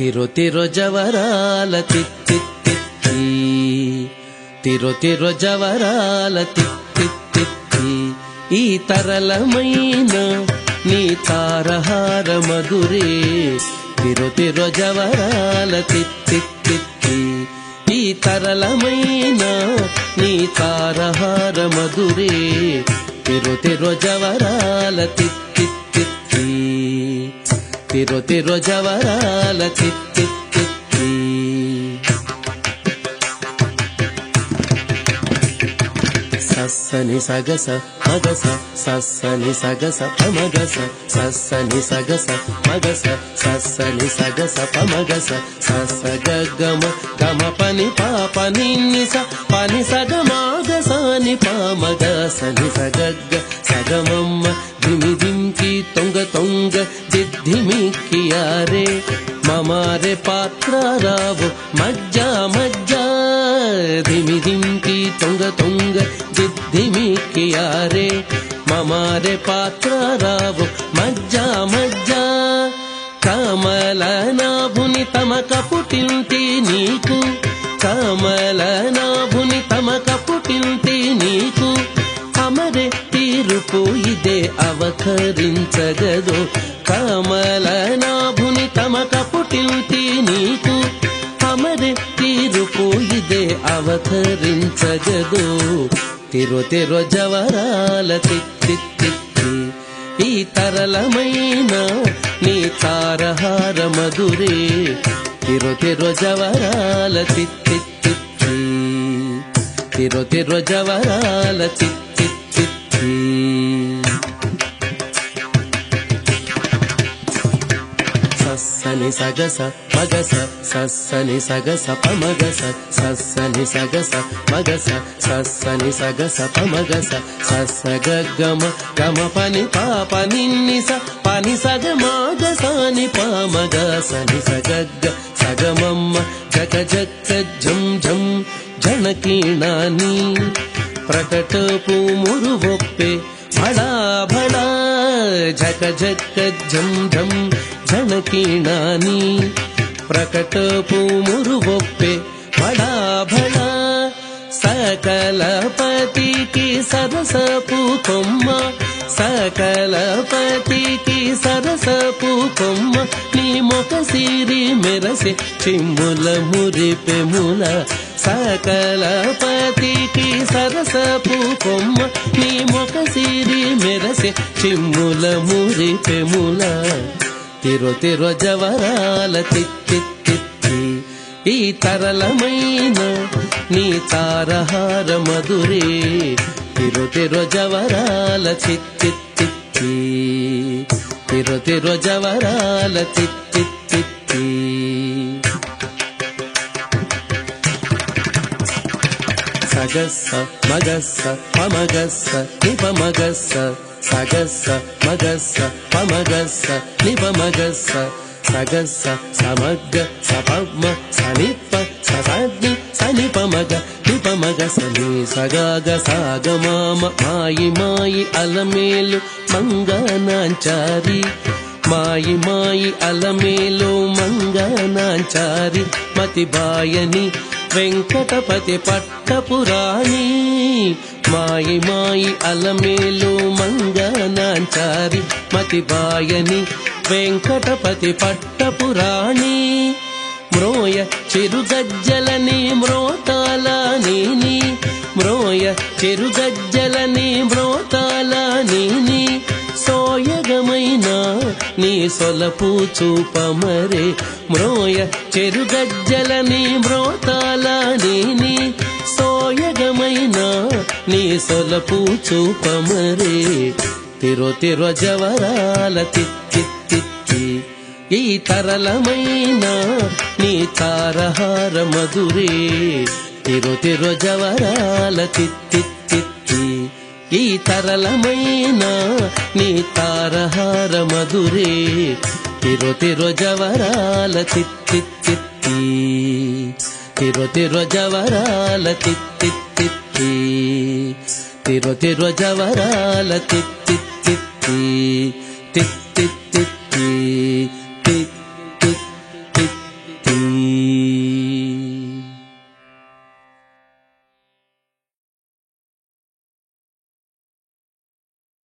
తిరు తిరు జవరాల తిత్తిత్తి, తిరు తిరు జవరాల తిత్తిత్తి. ఈ తరళమైన నీ తారహార మధురే, తిరు తిరు జవరాల తిత్తిత్తి. ఈ తరళమైన నీ తారహార మధురే, తిరు తిరు జవరాల తిత్తిత్తి, తిరు తిరు జవరాల తిత్తిత్తి. సస్సని సగస మగస, సస్సని సగస పమగస, సస్సని సగస మగస, సస్సని సగస పమగస, సస్స గమ గమ పని పాప నిన్నిస, పని సగమాగసాని పామగ, సని సగగ్గ సగమమ్మ, ధిమి ధింకి తొంగ తొంగ దిద్ధిమిక్కియారే, మమారే పాత్ర రావు మజ్జా మజ్జా, ధిమి ధింకి తొంగ తొంగ దిద్ధిమిక్కియారే, మమారే పాత్ర రావు మజ్జా మజ్జా. కమల నాభుని తమక పుట్టింటి నీకు, కమల నాభుని తమక పుట్టింటి నీకు, అమరే తీరుపు ఇదే అవతరించగదు, కమల నాభుని తమక పుట్టింటి నీకు, అమరే తీరుపు ఇదే అవతరించగదు. తిరు తిరు జవరాల తిత్తిత్తి. ఈ తరళమైన నీ తారహార మధురే, తిరు తిరు జవరాల తిత్తిత్తి, తిరు తిరు జవరాల తిత్తిత్తి. సస్సని సగస మగస, సస్సని సగస పమగస, సస్సని సగస మగస, సస్సని సగస పమగస, సస్స గమ గమ పని పాప నిన్నిస, పని సగమాగసాని పామగ, సని సగగ్గ సగమమ్మ, జగ జక్క జం జం జనకీణాని, ప్రకటపు మురువొప్పే భడా భడా, జగ జక్క జం జం జనకీణాని, ప్రకటపు మురువొప్పే భడా భడా. సకలపతికి సరసపు కొమ్మ, సకలపతికి సరసపు కొమ్మ, నీ మొక సిరి మెరసే చిమ్ముల మురిపెముల, సకలపతికి సరసపు కొమ్మ, నీ మొక సిరి మెరసే చిమ్ముల మురిపెముల. తిరు తిరు జవరాల తిత్తిత్తి. ఈ తరళమైన నీ తారహార మధురే, తిరు తిరు జవరాల తిత్తిత్తి, తిరు తిరు జవరాల తిత్తిత్తి. సగస్స మగస్స పమగస్స నిపమగస్స, సగస్స మగస్స పమగస్స నిపమగస్స, సగస్స సమగ్గ సపమ సనిప ససగ్ని సనిపమగ నిపమగ సని సగాగ సాగమామ, మాయి మాయి అలమేలు మంగనాంచారి, మాయి మాయి అలమేలు మంగనాంచారి, మతిబాయని వెంకటపతి పట్టపురాణి, మాయి మాయి అలమేలు మంగనాంచారి, మతిబాయని వెంకటపతి పట్టపురాణి. మ్రోయ చిరుగజ్జలని మ్రోతాల నీని, మ్రోయ చిరుగజ్జలని మ్రోతాల నీని, సోయగమైన నీ సొలపు చూపమరే, మ్రోయ చెరుగజ్జలని మ్రోతాల నీని, సోయగమైన నీ సొలపు చూపమరే. తిరు తిరు జవరాల తిత్తిత్తి. ఈ తరళమైన నీ తారహార మధురే, తిరు తిరు జవరాల తిత్తిత్తి. ఈ తరళమైన నీ తారహార మధురే, తిరు తిరు జవరాల తిత్తిత్తి, తిరు తిరు జవరాల తిత్తిత్తి, తిరు తిరు జవరాల తిత్తిత్తి.